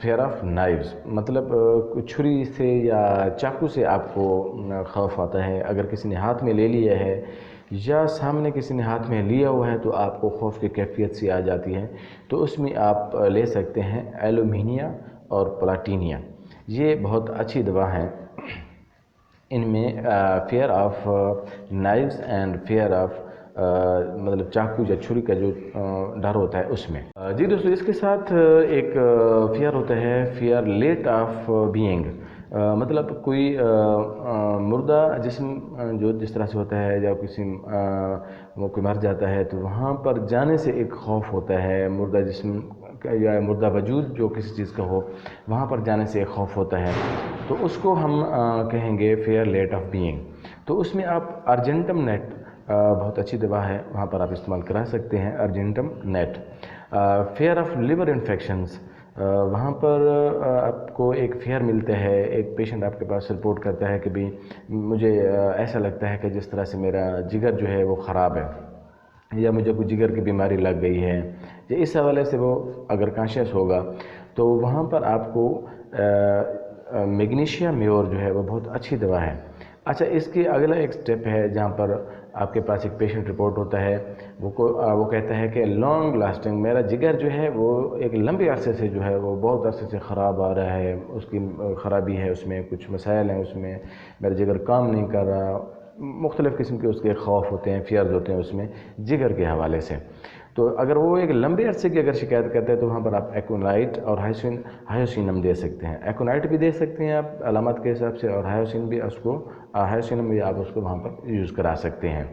Fair of نائفز، مطلب چھری سے یا چاقو سے آپ کو خوف آتا ہے، اگر کسی نے ہاتھ میں لے لیا ہے یا سامنے کسی نے ہاتھ میں لیا ہوا ہے تو آپ کو خوف کی کیفیت سی آ جاتی ہے، تو اس میں آپ لے سکتے ہیں ایلومینیا اور پلاٹینیا، یہ بہت اچھی دوا ہیں۔ ان میں fear of knives and fear of مطلب چاقو یا چھری کا جو ڈر ہوتا ہے اس میں۔ جی دوستو، اس کے ساتھ ایک فیئر ہوتا ہے فیئر لیٹ آف بینگ، مطلب کوئی مردہ جسم جو جس طرح سے ہوتا ہے، یا کسی وہ کوئی مر جاتا ہے تو وہاں پر جانے سے ایک خوف ہوتا ہے، مردہ جسم یا مردہ وجود جو کسی چیز کا ہو وہاں پر جانے سے ایک خوف ہوتا ہے، تو اس کو ہم کہیں گے فیئر لیٹ آف بینگ۔ تو اس میں آپ ارجنٹم نیٹ بہت اچھی دوا ہے، وہاں پر آپ استعمال کرا سکتے ہیں argentum nit. Fear of liver infections, وہاں پر آپ کو ایک فیئر ملتا ہے، ایک پیشنٹ آپ کے پاس رپورٹ کرتا ہے کہ بھی مجھے ایسا لگتا ہے کہ جس طرح سے میرا جگر جو ہے وہ خراب ہے، یا مجھے کوئی جگر کی بیماری لگ گئی ہے، یا اس حوالے سے وہ اگر کانشیس ہوگا تو وہاں پر آپ کو میگنیشیا میور جو ہے وہ بہت اچھی دوا ہے۔ اچھا، اس کی اگلا ایک سٹیپ ہے جہاں پر آپ کے پاس ایک پیشنٹ رپورٹ ہوتا ہے، وہ کہتا ہے کہ لانگ لاسٹنگ، میرا جگر جو ہے وہ ایک لمبے عرصے سے جو ہے وہ بہت عرصے سے خراب آ رہا ہے، اس کی خرابی ہے، اس میں کچھ مسائل ہیں، اس میں میرا جگر کام نہیں کر رہا، مختلف قسم کے اس کے خوف ہوتے ہیں، فیئرز ہوتے ہیں اس میں جگر کے حوالے سے۔ تو اگر وہ ایک لمبے عرصے کی اگر شکایت کرتے ہیں تو وہاں پر آپ ایکونائٹ اور ہائیوسینم دے سکتے ہیں، ایکونائٹ بھی دے سکتے ہیں آپ علامات کے حساب سے، اور ہائیوسینم بھی آپ اس کو وہاں پر یوز کرا سکتے ہیں۔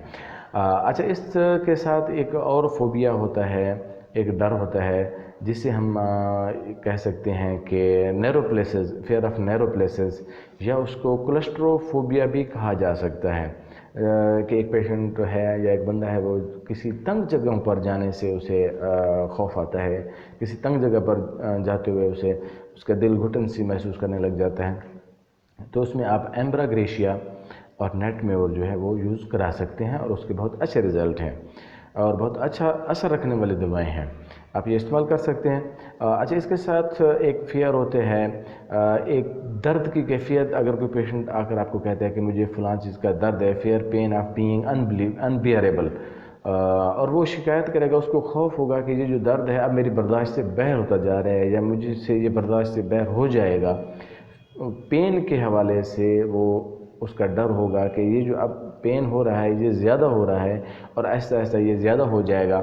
اچھا، اس کے ساتھ ایک اور فوبیا ہوتا ہے، ایک ڈر ہوتا ہے جسے ہم کہہ سکتے ہیں کہ narrow places, fear of narrow places, یا اس کو کلسٹروفوبیا بھی کہا جا سکتا ہے، کہ ایک پیشنٹ ہے یا ایک بندہ ہے وہ کسی تنگ جگہوں پر جانے سے اسے خوف آتا ہے، کسی تنگ جگہ پر جاتے ہوئے اس کا دل گھٹن سی محسوس کرنے لگ جاتا ہے، تو اس میں آپ ایمبراگریشیا اور نیٹ میور جو ہے وہ یوز کرا سکتے ہیں، اور اس کے بہت اچھے رزلٹ ہیں اور بہت اچھا اثر رکھنے والی دوائیں ہیں، آپ یہ استعمال کر سکتے ہیں۔ اچھا، اس کے ساتھ ایک فیئر ہوتے ہیں، ایک درد کی کیفیت، اگر کوئی پیشنٹ آ کر آپ کو کہتا ہے کہ مجھے فلاں چیز کا درد ہے، فیئر پین آف بینگ انبیئریبل، اور وہ شکایت کرے گا، اس کو خوف ہوگا کہ یہ جو درد ہے اب میری برداشت سے باہر ہوتا جا رہا ہے، یا مجھے سے یہ برداشت سے باہر ہو جائے گا، پین کے حوالے سے وہ اس کا ڈر ہوگا کہ یہ جو اب پین ہو رہا ہے یہ زیادہ ہو رہا ہے اور آہستہ آہستہ یہ زیادہ ہو جائے گا،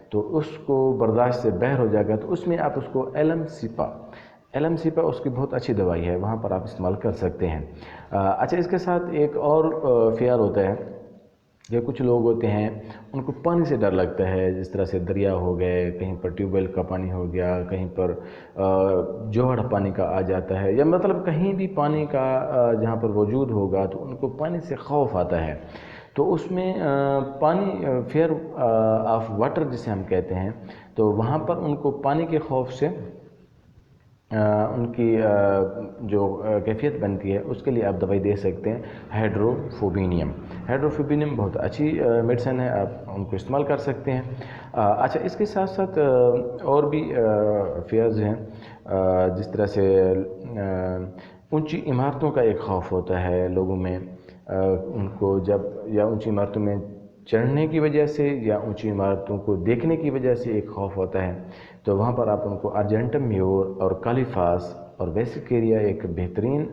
تو اس کو برداشت سے باہر ہو جائے گا، تو اس میں آپ اس کو ایلم سیپا اس کی بہت اچھی دوائی ہے، وہاں پر آپ استعمال کر سکتے ہیں۔ اچھا، اس کے ساتھ ایک اور فیئر ہوتا ہے کہ کچھ لوگ ہوتے ہیں ان کو پانی سے ڈر لگتا ہے، جس طرح سے دریا ہو گئے، کہیں پر ٹیوب ویل کا پانی ہو گیا، کہیں پر جوہر پانی کا آ جاتا ہے، یا مطلب کہیں بھی پانی کا جہاں پر وجود ہوگا تو ان کو پانی سے خوف آتا ہے، تو اس میں پانی فیئر آف واٹر جسے ہم کہتے ہیں، تو وہاں پر ان کو پانی کے خوف سے ان کی جو کیفیت بنتی ہے اس کے لیے آپ دوائی دے سکتے ہیں ہائیڈروفوبینیم بہت اچھی میڈیسن ہے، آپ ان کو استعمال کر سکتے ہیں۔ اچھا، اس کے ساتھ ساتھ اور بھی فیئرز ہیں، جس طرح سے اونچی عمارتوں کا ایک خوف ہوتا ہے لوگوں میں، ان کو جب یا اونچی عمارتوں میں چڑھنے کی وجہ سے یا اونچی عمارتوں کو دیکھنے کی وجہ سے ایک خوف ہوتا ہے، تو وہاں پر آپ ان کو ارجنٹم میور اور کالیفاس اور ویسیکیریا ایک بہترین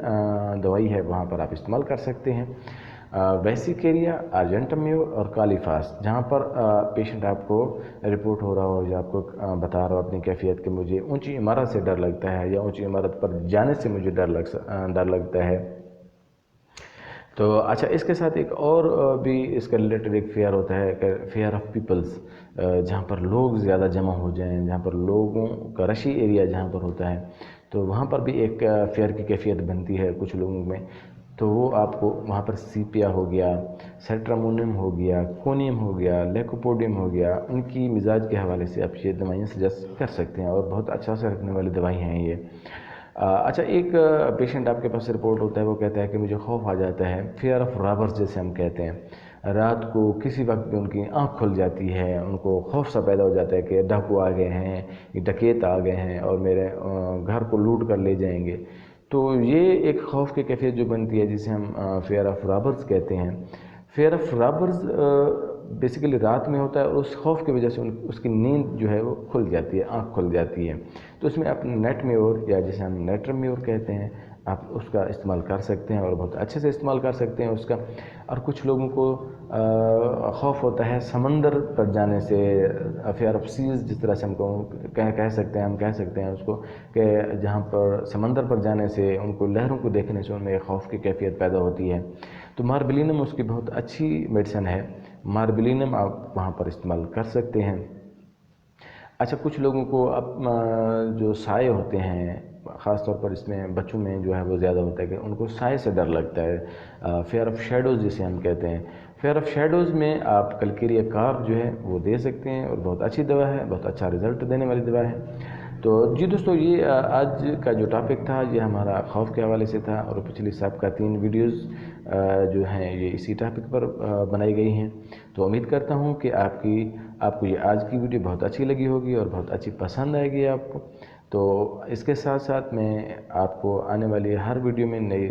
دوائی ہے، وہاں پر آپ استعمال کر سکتے ہیں۔ ویسیکیریا، ارجنٹم میور اور کالیفاس، جہاں پر پیشنٹ آپ کو رپورٹ ہو رہا ہو یا آپ کو بتا رہا ہو اپنی کیفیت کہ مجھے اونچی عمارت سے ڈر لگتا ہے یا اونچی عمارت پر جانے سے مجھے ڈر لگتا ہے، تو اچھا، اس کے ساتھ ایک اور بھی اس کا ریلیٹڈ ایک فیئر ہوتا ہے کہ فیئر آف پیپلز، جہاں پر لوگ زیادہ جمع ہو جائیں، جہاں پر لوگوں کا رشی ایریا جہاں پر ہوتا ہے، تو وہاں پر بھی ایک فیئر کی کیفیت بنتی ہے کچھ لوگوں میں، تو وہ آپ کو وہاں پر سیپیا ہو گیا، سیٹرامونیم ہو گیا، کونیم ہو گیا، لیکوپوڈیم ہو گیا، ان کی مزاج کے حوالے سے آپ یہ دوائیاں سجیسٹ کر سکتے ہیں، اور بہت اچھا اثر رکھنے والی دوائی ہیں یہ۔ اچھا، ایک پیشنٹ آپ کے پاس رپورٹ ہوتا ہے، وہ کہتا ہے کہ مجھے خوف آ جاتا ہے، فیئر آف رابرز جیسے ہم کہتے ہیں، رات کو کسی وقت بھی ان کی آنکھ کھل جاتی ہے، ان کو خوف سا پیدا ہو جاتا ہے کہ ڈاکو آ گئے ہیں، یہ ڈکیت آ گئے ہیں اور میرے گھر کو لوٹ کر لے جائیں گے۔ تو یہ ایک خوف کی کیفیت جو بنتی ہے جسے ہم فیئر آف رابرز کہتے ہیں۔ فیئر آف رابرز بیسیکلی رات میں ہوتا ہے اور اس خوف کی وجہ سے اس کی نیند جو ہے وہ کھل جاتی ہے، آنکھ کھل جاتی ہے۔ تو اس میں اپنے نیٹ میور یا جسے ہم نیٹر میور کہتے ہیں، آپ اس کا استعمال کر سکتے ہیں اور بہت اچھے سے استعمال کر سکتے ہیں اس کا۔ اور کچھ لوگوں کو خوف ہوتا ہے سمندر پر جانے سے، فیئر آف سیز جس طرح سے ہم کو کہہ سکتے ہیں اس کو، کہ جہاں پر سمندر پر جانے سے ان کو لہروں کو دیکھنے سے ان میں خوف کی کیفیت پیدا ہوتی ہے۔ تو ماربلینم اس کی بہت اچھی میڈیسن ہے، ماربلینم آپ وہاں پر استعمال کر سکتے ہیں۔ اچھا، کچھ لوگوں کو جو سائے ہوتے ہیں، خاص طور پر اس میں بچوں میں جو ہے وہ زیادہ ہوتا ہے کہ ان کو سائے سے ڈر لگتا ہے، فیئر آف شیڈوز جسے ہم کہتے ہیں۔ فیئر آف شیڈوز میں آپ کلکیریا کارپ جو ہے وہ دے سکتے ہیں اور بہت اچھی دوا ہے، بہت اچھا رزلٹ دینے والی دوا ہے۔ تو جی دوستو، یہ آج کا جو ٹاپک تھا یہ ہمارا خوف کے حوالے سے تھا، اور پچھلی سابقہ 3 ویڈیوز جو ہیں یہ اسی ٹاپک پر بنائی گئی ہیں۔ تو امید کرتا ہوں کہ آپ کو یہ آج کی ویڈیو بہت اچھی لگی ہوگی اور بہت اچھی پسند آئے گی آپ کو۔ تو اس کے ساتھ ساتھ میں آپ کو آنے والی ہر ویڈیو میں نئی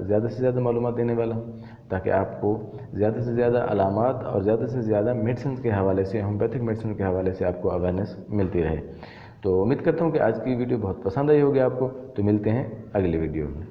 زیادہ سے زیادہ معلومات دینے والا ہوں، تاکہ آپ کو زیادہ سے زیادہ علامات اور زیادہ سے زیادہ میڈیسنز کے حوالے سے، ہومیوپیتھک میڈیسن کے حوالے سے آپ کو اویئرنیس ملتی رہے۔ تو امید کرتا ہوں کہ آج کی ویڈیو بہت پسند آئی ہوگی آپ کو۔ تو ملتے ہیں اگلی ویڈیو میں۔